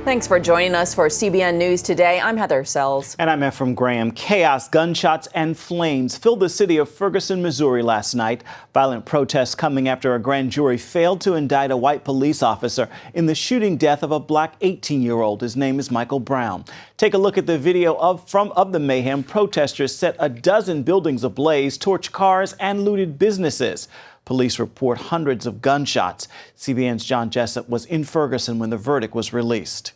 Thanks for joining us for CBN News Today. I'm Heather Sells. And I'm Ephraim Graham. Chaos, gunshots, and flames filled the city of Ferguson, Missouri last night. Violent protests coming after a grand jury failed to indict a white police officer in the shooting death of a black 18-year-old. His name is Michael Brown. Take a look at the video of the mayhem. Protesters set a dozen buildings ablaze, torched cars, and looted businesses. Police report hundreds of gunshots. CBN's John Jessup was in Ferguson when the verdict was released.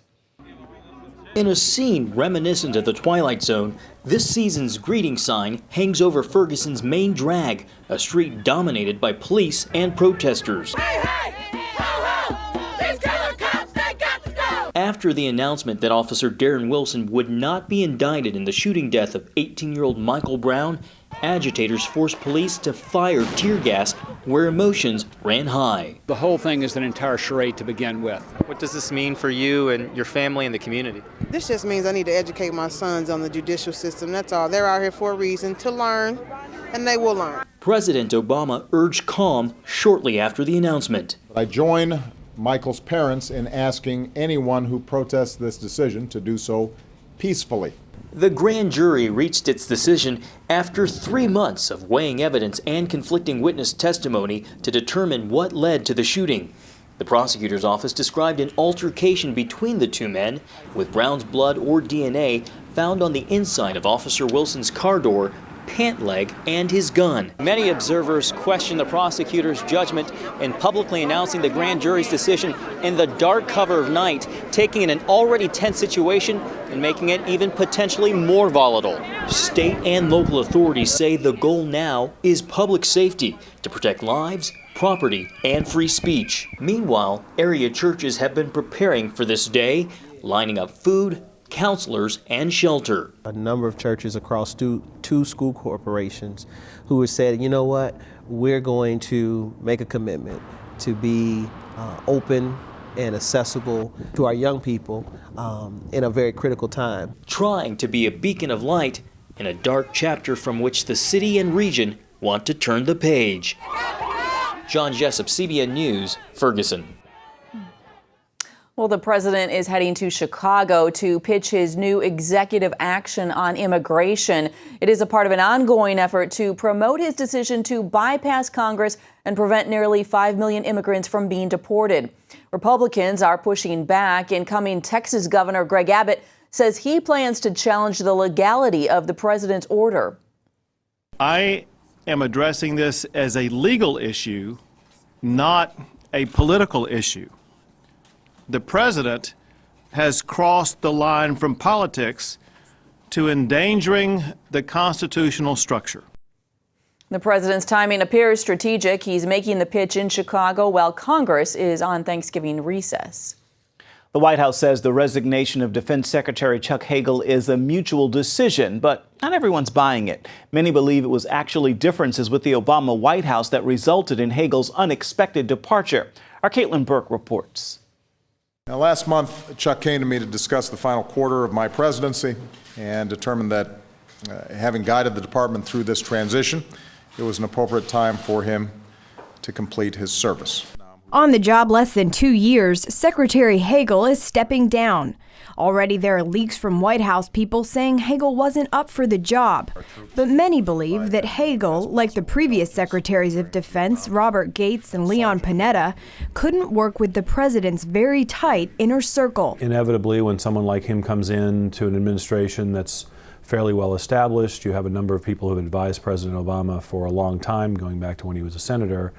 In a scene reminiscent of the Twilight Zone, this season's greeting sign hangs over Ferguson's main drag, a street dominated by police and protesters. Hey, hey! Ho, ho! These killer cops, they got to go! After the announcement that Officer Darren Wilson would not be indicted in the shooting death of 18-year-old Michael Brown, agitators forced police to fire tear gas where emotions ran high. The whole thing is an entire charade to begin with. What does this mean for you and your family and the community? This just means I need to educate my sons on the judicial system. That's all. They're out here for a reason, to learn, and they will learn. President Obama urged calm shortly after the announcement. I join Michael's parents in asking anyone who protests this decision to do so peacefully. The grand jury reached its decision after 3 months of weighing evidence and conflicting witness testimony to determine what led to the shooting. The prosecutor's office described an altercation between the two men, with Brown's blood or DNA found on the inside of Officer Wilson's car door, pant leg, and his gun. Many observers question the prosecutor's judgment in publicly announcing the grand jury's decision in the dark cover of night, taking an already tense situation and making it even potentially more volatile. State and local authorities say the goal now is public safety to protect lives, property, and free speech. Meanwhile, area churches have been preparing for this day, lining up food, counselors, and shelter. A number of churches across two school corporations who have said, you know what, we're going to make a commitment to be open and accessible to our young people in a very critical time. Trying to be a beacon of light in a dark chapter from which the city and region want to turn the page. John Jessup, CBN News, Ferguson. Well, the president is heading to Chicago to pitch his new executive action on immigration. It is a part of an ongoing effort to promote his decision to bypass Congress and prevent nearly 5 million immigrants from being deported. Republicans are pushing back. Incoming Texas Governor Greg Abbott says he plans to challenge the legality of the president's order. I am addressing this as a legal issue, not a political issue. The president has crossed the line from politics to endangering the constitutional structure. The president's timing appears strategic. He's making the pitch in Chicago while Congress is on Thanksgiving recess. The White House says the resignation of Defense Secretary Chuck Hagel is a mutual decision, but not everyone's buying it. Many believe it was actually differences with the Obama White House that resulted in Hagel's unexpected departure. Our Caitlin Burke reports. Now, last month, Chuck came to me to discuss the final quarter of my presidency and determined that having guided the department through this transition, it was an appropriate time for him to complete his service. On the job less than 2 years, Secretary Hagel is stepping down. Already there are leaks from White House people saying Hagel wasn't up for the job. But many believe that Hagel, like the previous Secretaries of Defense, Robert Gates and Leon Panetta, couldn't work with the president's very tight inner circle. Inevitably, when someone like him comes in to an administration that's fairly well established, you have a number of people who have advised President Obama for a long time, going back to when he was a senator.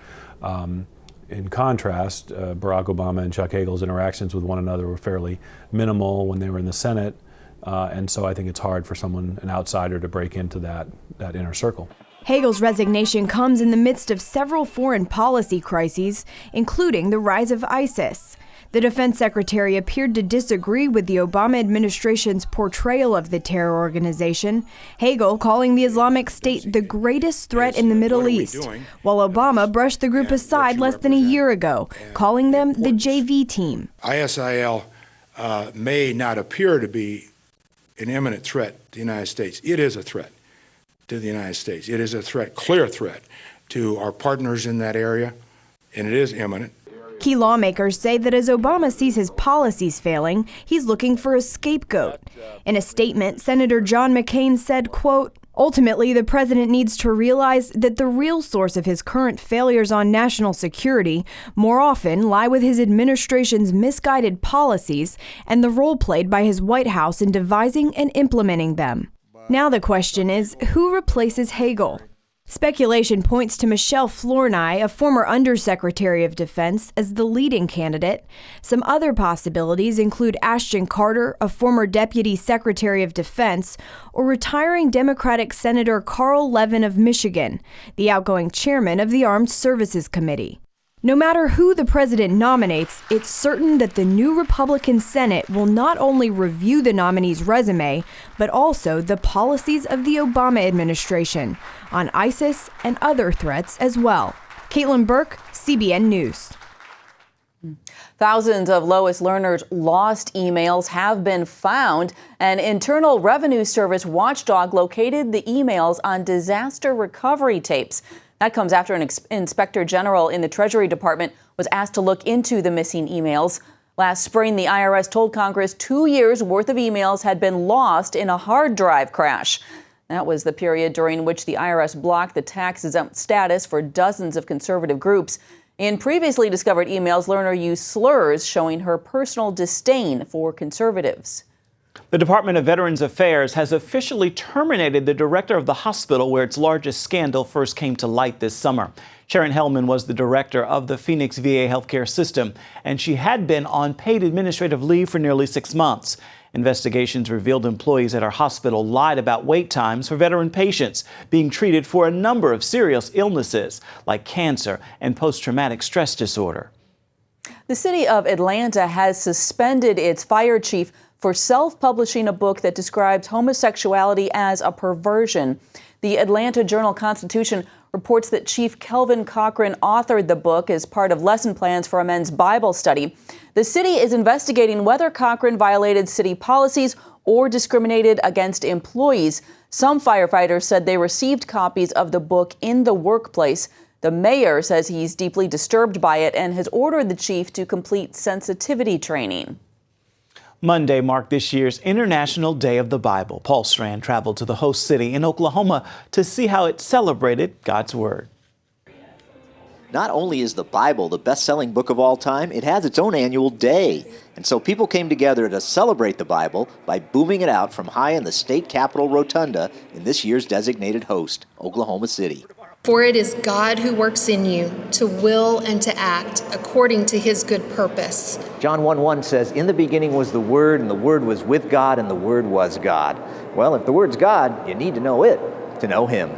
In contrast, Barack Obama and Chuck Hagel's interactions with one another were fairly minimal when they were in the Senate, and so I think it's hard for someone, an outsider, to break into that inner circle. Hagel's resignation comes in the midst of several foreign policy crises, including the rise of ISIS. The defense secretary appeared to disagree with the Obama administration's portrayal of the terror organization, Hagel calling the Islamic State the greatest threat in the Middle East, while Obama brushed the group aside less than a year ago, calling them the JV team. ISIL may not appear to be an imminent threat to the United States. It is a threat to the United States. It is a threat, clear threat, to our partners in that area, and it is imminent. Key lawmakers say that as Obama sees his policies failing, he's looking for a scapegoat. In a statement, Senator John McCain said, quote, "Ultimately, the president needs to realize that the real source of his current failures on national security more often lie with his administration's misguided policies and the role played by his White House in devising and implementing them." Now the question is, who replaces Hagel? Speculation points to Michelle Flournoy, a former Undersecretary of Defense, as the leading candidate. Some other possibilities include Ashton Carter, a former Deputy Secretary of Defense, or retiring Democratic Senator Carl Levin of Michigan, the outgoing chairman of the Armed Services Committee. No matter who the president nominates, it's certain that the new Republican Senate will not only review the nominee's resume, but also the policies of the Obama administration on ISIS and other threats as well. Caitlin Burke, CBN News. Thousands of Lois Lerner's lost emails have been found. An Internal Revenue Service watchdog located the emails on disaster recovery tapes. That comes after an inspector general in the Treasury Department was asked to look into the missing emails. Last spring, the IRS told Congress 2 years' worth of emails had been lost in a hard drive crash. That was the period during which the IRS blocked the tax-exempt status for dozens of conservative groups. In previously discovered emails, Lerner used slurs showing her personal disdain for conservatives. The Department of Veterans Affairs has officially terminated the director of the hospital where its largest scandal first came to light this summer. Sharon Hellman was the director of the Phoenix VA healthcare system, and she had been on paid administrative leave for nearly 6 months. Investigations revealed employees at our hospital lied about wait times for veteran patients being treated for a number of serious illnesses like cancer and post-traumatic stress disorder. The city of Atlanta has suspended its fire chief for self-publishing a book that describes homosexuality as a perversion. The Atlanta Journal-Constitution reports that Chief Kelvin Cochran authored the book as part of lesson plans for a men's Bible study. The city is investigating whether Cochran violated city policies or discriminated against employees. Some firefighters said they received copies of the book in the workplace. The mayor says he's deeply disturbed by it and has ordered the chief to complete sensitivity training. Monday marked this year's International Day of the Bible. Paul Strand traveled to the host city in Oklahoma to see how it celebrated God's Word. Not only is the Bible the best-selling book of all time, it has its own annual day. And so people came together to celebrate the Bible by booming it out from high in the state capitol rotunda in this year's designated host, Oklahoma City. For it is God who works in you to will and to act according to his good purpose. John 1:1 says, "In the beginning was the Word, and the Word was with God, and the Word was God." Well, if the Word's God, you need to know it to know him.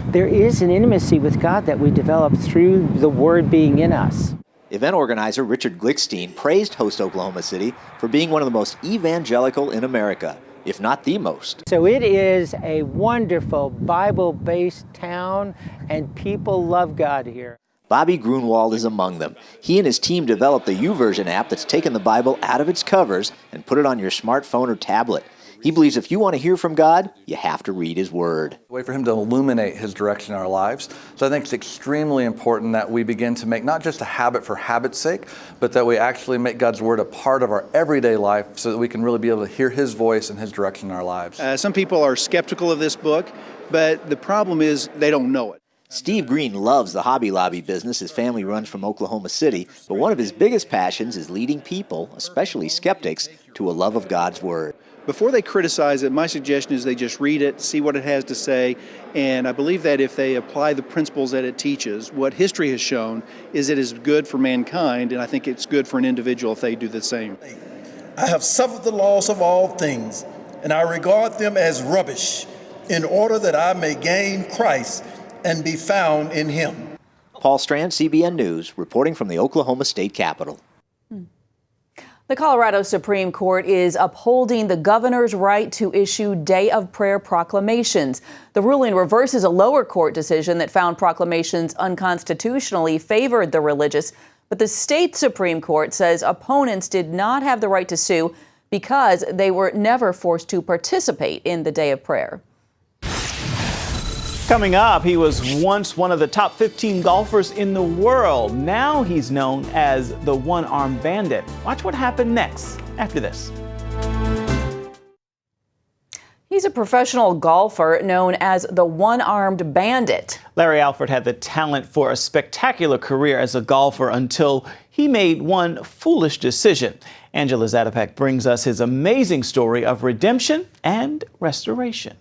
There is an intimacy with God that we develop through the Word being in us. Event organizer Richard Glickstein praised Host Oklahoma City for being one of the most evangelical in America, if not the most. So it is a wonderful Bible-based town, and people love God here. Bobby Grunwald is among them. He and his team developed the YouVersion app that's taken the Bible out of its covers and put it on your smartphone or tablet. He believes if you want to hear from God, you have to read his Word. A way for him to illuminate his direction in our lives. So I think it's extremely important that we begin to make not just a habit for habit's sake, but that we actually make God's Word a part of our everyday life so that we can really be able to hear his voice and his direction in our lives. Some people are skeptical of this book, but the problem is they don't know it. Steve Green loves the Hobby Lobby business his family runs from Oklahoma City, but one of his biggest passions is leading people, especially skeptics, to a love of God's Word. Before they criticize it, my suggestion is they just read it, see what it has to say, and I believe that if they apply the principles that it teaches, what history has shown is it is good for mankind, and I think it's good for an individual if they do the same. I have suffered the loss of all things, and I regard them as rubbish, in order that I may gain Christ and be found in him. Paul Strand, CBN News, reporting from the Oklahoma State Capitol. The Colorado Supreme Court is upholding the governor's right to issue Day of Prayer proclamations. The ruling reverses a lower court decision that found proclamations unconstitutionally favored the religious. But the state Supreme Court says opponents did not have the right to sue because they were never forced to participate in the Day of Prayer. Coming up, he was once one of the top 15 golfers in the world. Now he's known as the one-armed bandit. Watch what happened next after this. He's a professional golfer known as the one-armed bandit. Larry Alford had the talent for a spectacular career as a golfer until he made one foolish decision. Angela Zatopek brings us his amazing story of redemption and restoration.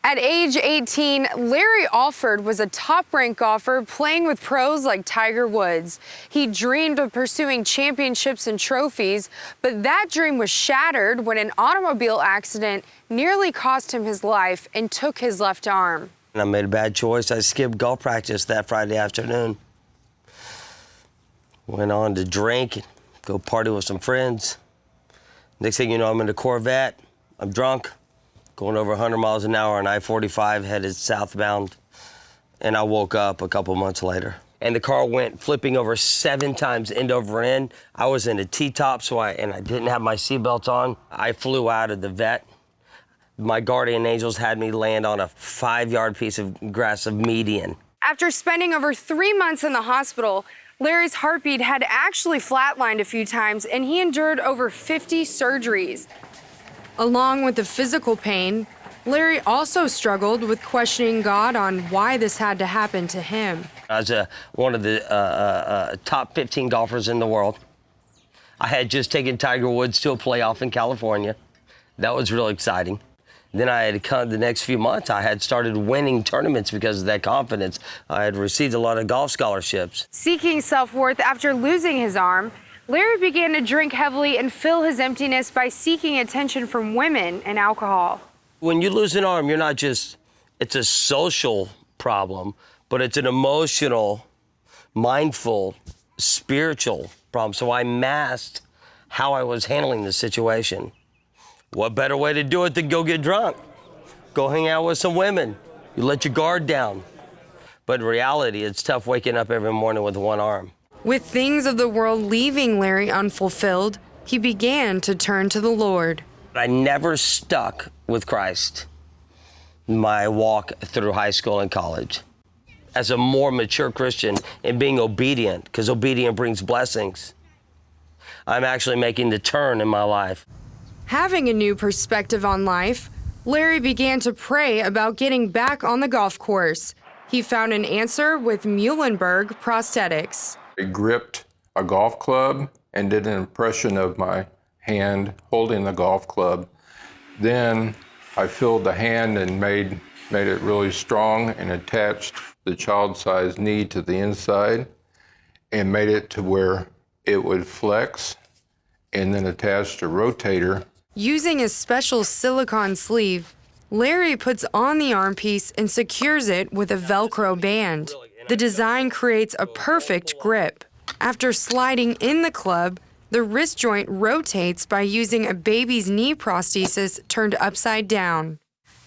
At age 18, Larry Alford was a top-ranked golfer playing with pros like Tiger Woods. He dreamed of pursuing championships and trophies, but that dream was shattered when an automobile accident nearly cost him his life and took his left arm. I made a bad choice. I skipped golf practice that Friday afternoon. Went on to drink, go party with some friends. Next thing you know, I'm in the Corvette. I'm drunk. Going over 100 miles an hour on I-45 headed southbound, and I woke up a couple months later. And the car went flipping over 7 times end over end. I was in a T-top, and I didn't have my seatbelt on. I flew out of the vet. My guardian angels had me land on a 5-yard piece of grass of median. After spending over 3 months in the hospital, Larry's heartbeat had actually flatlined a few times, and he endured over 50 surgeries. Along with the physical pain, Larry also struggled with questioning God on why this had to happen to him. I was one of the top 15 golfers in the world. I had just taken Tiger Woods to a playoff in California. That was really exciting. Then I had come the next few months, I had started winning tournaments because of that confidence. I had received a lot of golf scholarships. Seeking self-worth after losing his arm, Larry began to drink heavily and fill his emptiness by seeking attention from women and alcohol. When you lose an arm, you're not just, it's a social problem, but it's an emotional, mindful, spiritual problem. So I masked how I was handling the situation. What better way to do it than go get drunk? Go hang out with some women. You let your guard down. But in reality, it's tough waking up every morning with one arm. With things of the world leaving Larry unfulfilled, he began to turn to the Lord. I never stuck with Christ my walk through high school and college. As a more mature Christian and being obedient, because obedience brings blessings, I'm actually making the turn in my life. Having a new perspective on life, Larry began to pray about getting back on the golf course. He found an answer with Muhlenberg prosthetics. I gripped a golf club and did an impression of my hand holding the golf club. Then I filled the hand and made it really strong and attached the child-sized knee to the inside and made it to where it would flex, and then attached a rotator. Using a special silicone sleeve, Larry puts on the arm piece and secures it with a Velcro band. The design creates a perfect grip. After sliding in the club, the wrist joint rotates by using a baby's knee prosthesis turned upside down.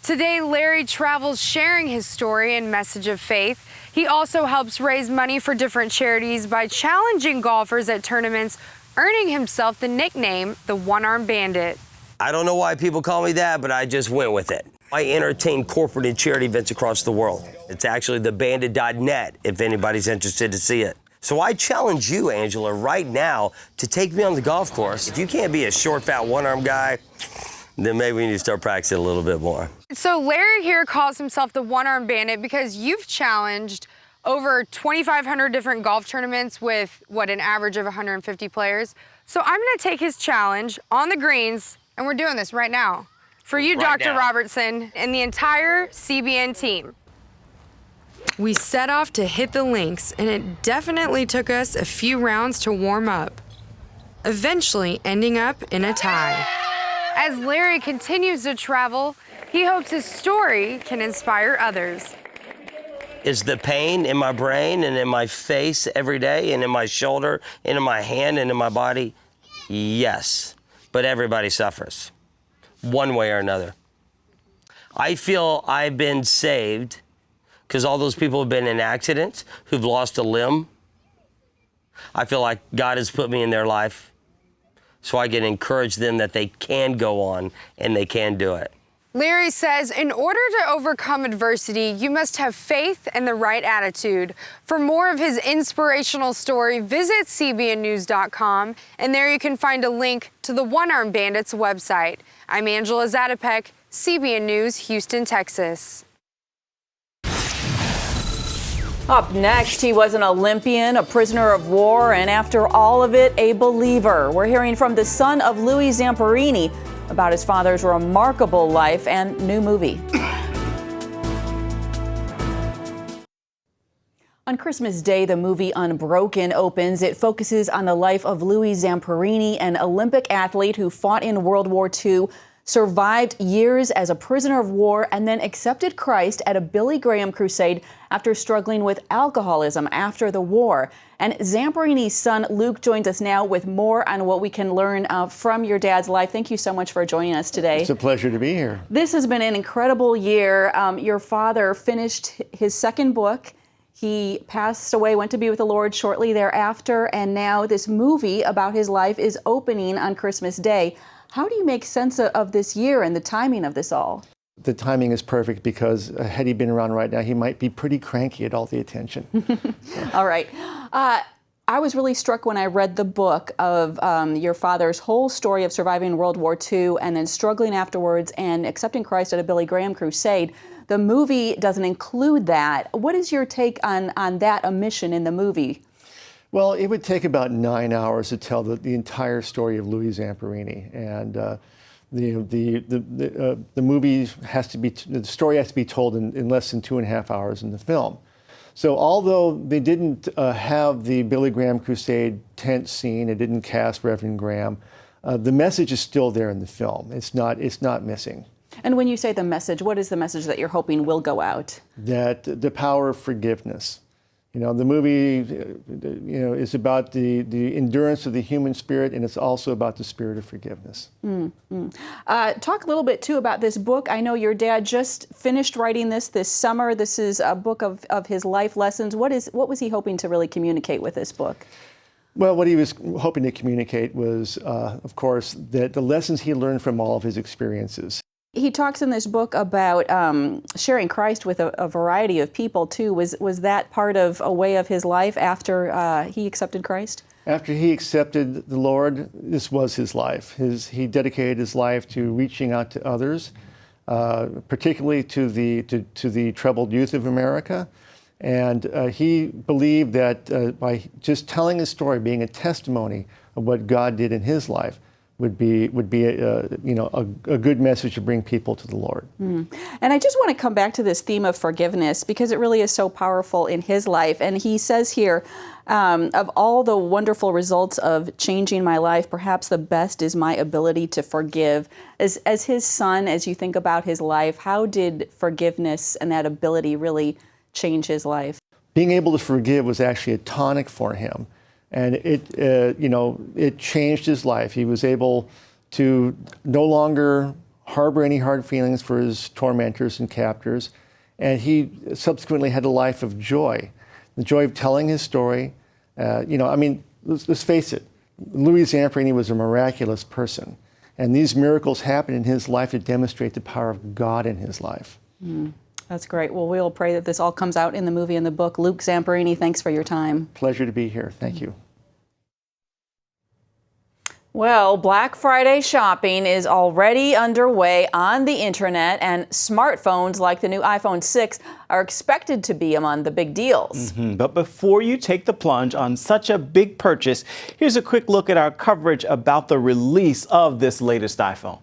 Today, Larry travels sharing his story and message of faith. He also helps raise money for different charities by challenging golfers at tournaments, earning himself the nickname the One-Armed Bandit. I don't know why people call me that, but I just went with it. I entertain corporate and charity events across the world. It's actually thebandit.net if anybody's interested to see it. So I challenge you, Angela, right now to take me on the golf course. If you can't be a short, fat, one-armed guy, then maybe we need to start practicing a little bit more. So Larry here calls himself the One-Armed Bandit because you've challenged over 2,500 different golf tournaments with, an average of 150 players. So I'm going to take his challenge on the greens, and we're doing this right now. For you, Right Dr. now. Robertson, and the entire CBN team. We set off to hit the links, and it definitely took us a few rounds to warm up, eventually ending up in a tie. As Larry continues to travel, he hopes his story can inspire others. Is the pain in my brain and in my face every day and in my shoulder and in my hand and in my body? Yes, but everybody suffers one way or another. I feel I've been saved because all those people have been in accidents, who've lost a limb. I feel like God has put me in their life so I can encourage them that they can go on and they can do it. Larry says in order to overcome adversity, you must have faith and the right attitude. For more of his inspirational story, visit cbnnews.com, and there you can find a link to the One Armed Bandits website. I'm Angela Zatopek, CBN News, Houston, Texas. Up next, he was an Olympian, a prisoner of war, and after all of it, a believer. We're hearing from the son of Louis Zamperini about his father's remarkable life and new movie. On Christmas Day, the movie Unbroken opens. It focuses on the life of Louis Zamperini, an Olympic athlete who fought in World War II, survived years as a prisoner of war, and then accepted Christ at a Billy Graham crusade after struggling with alcoholism after the war. And Zamperini's son, Luke, joins us now with more on what we can learn from your dad's life. Thank you so much for joining us today. It's a pleasure to be here. This has been an incredible year. Your father finished his second book. He passed away, went to be with the Lord shortly thereafter, and now this movie about his life is opening on Christmas Day. How do you make sense of this year and the timing of this all? The timing is perfect because had he been around right now, he might be pretty cranky at all the attention. All right. I was really struck when I read the book of your father's whole story of surviving World War II and then struggling afterwards and accepting Christ at a Billy Graham crusade. The movie doesn't include that. What is your take on that omission in the movie? Well, it would take about 9 hours to tell the entire story of Louis Zamperini, and the movie has to be, the story has to be told in less than 2.5 hours in the film. So although they didn't have the Billy Graham crusade tent scene, it didn't cast Reverend Graham, the message is still there in the film. It's not missing. And when you say the message, what is the message that you're hoping will go out? That the power of forgiveness. You know, the movie, is about the endurance of the human spirit, and it's also about the spirit of forgiveness. Talk a little bit, too, about this book. I know your dad just finished writing this summer. This is a book of his life lessons. What was he hoping to really communicate with this book? Well, what he was hoping to communicate was, of course, that the lessons he learned from all of his experiences. He talks in this book about sharing Christ with a variety of people, too. Was that part of a way of his life after he accepted Christ? After he accepted the Lord, this was his life. He dedicated his life to reaching out to others, particularly to the troubled youth of America. And he believed that by just telling his story, being a testimony of what God did in his life, would be a good message to bring people to the Lord. And I just want to come back to this theme of forgiveness because it really is so powerful in his life. And he says here, of all the wonderful results of changing my life, perhaps the best is my ability to forgive. As his son, as you think about his life, how did forgiveness and that ability really change his life? Being able to forgive was actually a tonic for him. And it changed his life. He was able to no longer harbor any hard feelings for his tormentors and captors. And he subsequently had a life of joy, the joy of telling his story. Let's face it, Louis Zamperini was a miraculous person. And these miracles happened in his life to demonstrate the power of God in his life. That's great. Well, we'll pray that this all comes out in the movie and the book. Luke Zamperini, thanks for your time. Pleasure to be here. Thank you. Well, Black Friday shopping is already underway on the internet, and smartphones like the new iPhone 6 are expected to be among the big deals. But before you take the plunge on such a big purchase, here's a quick look at our coverage about the release of this latest iPhone.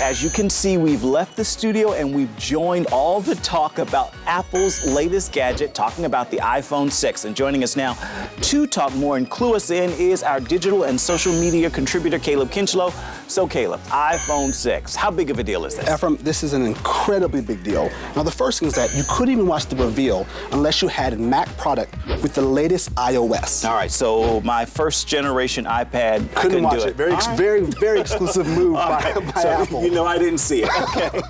As you can see, we've left the studio and we've joined all the talk about Apple's latest gadget, talking about the iPhone 6. And joining us now to talk more and clue us in is our digital and social media contributor, Caleb Kinchlow. So Caleb, iPhone 6, how big of a deal is this? Ephraim, this is an incredibly big deal. Now, the first thing is that you couldn't even watch the reveal unless you had a Mac product with the latest iOS. All right, so my first generation iPad, couldn't watch do it. Very exclusive move by Apple. No, I didn't see it. Okay.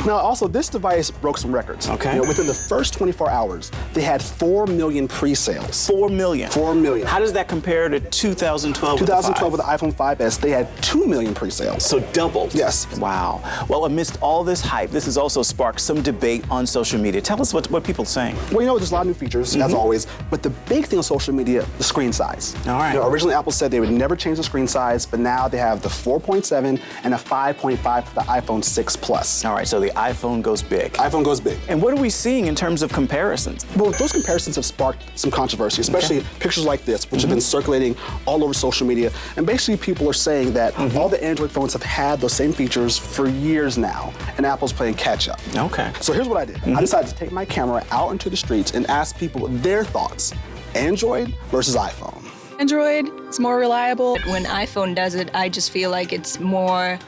Now, also, this device broke some records. Okay. Within the first 24 hours, they had 4 million pre-sales. 4 million? 4 million. How does that compare to 2012 2012 with the iPhone 5S, they had 2 million pre-sales. So doubled? Yes. Wow. Well, amidst all this hype, this has also sparked some debate on social media. Tell us what people are saying. Well, there's a lot of new features, as always, but the big thing on social media, the screen size. All right. Originally, Apple said they would never change the screen size, but now they have the 4.7 and a 5.5 for the iPhone 6 Plus. All right, so the iPhone goes big. iPhone goes big. And what are we seeing in terms of comparisons? Well, those comparisons have sparked some controversy, especially pictures like this, which have been circulating all over social media. And basically, people are saying that all the Android phones have had those same features for years now, and Apple's playing catch up. Okay. So here's what I did. I decided to take my camera out into the streets and ask people their thoughts. Android versus iPhone. Android, it's more reliable. When iPhone does it, I just feel like it's more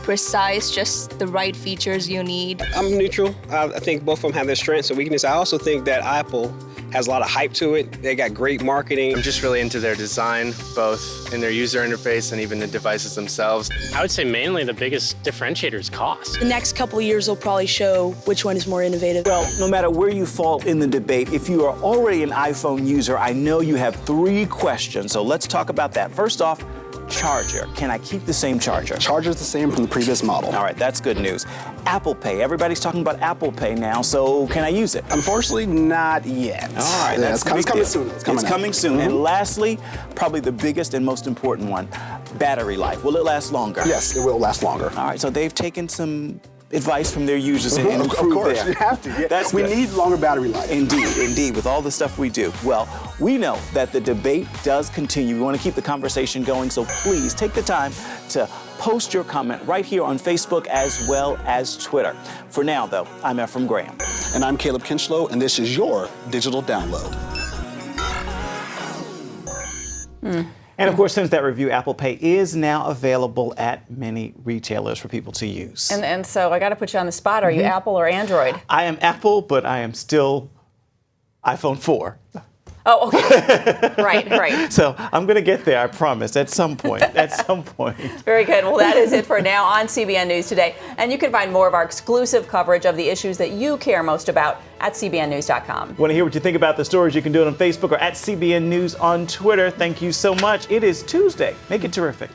precise, just the right features you need. I'm neutral. I think both of them have their strengths and weaknesses. I also think that Apple has a lot of hype to it. They got great marketing. I'm just really into their design, both in their user interface and even the devices themselves. I would say mainly the biggest differentiator is cost. The next couple of years will probably show which one is more innovative. Well, no matter where you fall in the debate, if you are already an iPhone user, I know you have 3 questions. So let's talk about that. First off, charger. Can I keep the same charger? Charger's the same from the previous model. All right, that's good news. Apple Pay. Everybody's talking about Apple Pay now, so can I use it? Unfortunately, not yet. All right, it's coming soon. It's coming soon. And lastly, probably the biggest and most important one, battery life. Will it last longer? Yes, it will last longer. All right, so they've taken some advice from their users and improved Of course, there. you have to. Yeah. That's we good. need longer battery life. Indeed, with all the stuff we do. Well, we know that the debate does continue. We want to keep the conversation going, so please take the time to post your comment right here on Facebook as well as Twitter. For now, though, I'm Ephraim Graham. And I'm Caleb Kinchlow, and this is your Digital Download. And of course, since that review, Apple Pay is now available at many retailers for people to use. And so I got to put you on the spot. Are you Apple or Android? I am Apple, but I am still iPhone 4. Oh, okay. Right. So I'm going to get there, I promise, at some point. Very good. Well, that is it for now on CBN News Today. And you can find more of our exclusive coverage of the issues that you care most about at cbnnews.com. Want to hear what you think about the stories? You can do it on Facebook or at CBN News on Twitter. Thank you so much. It is Tuesday. Make it terrific.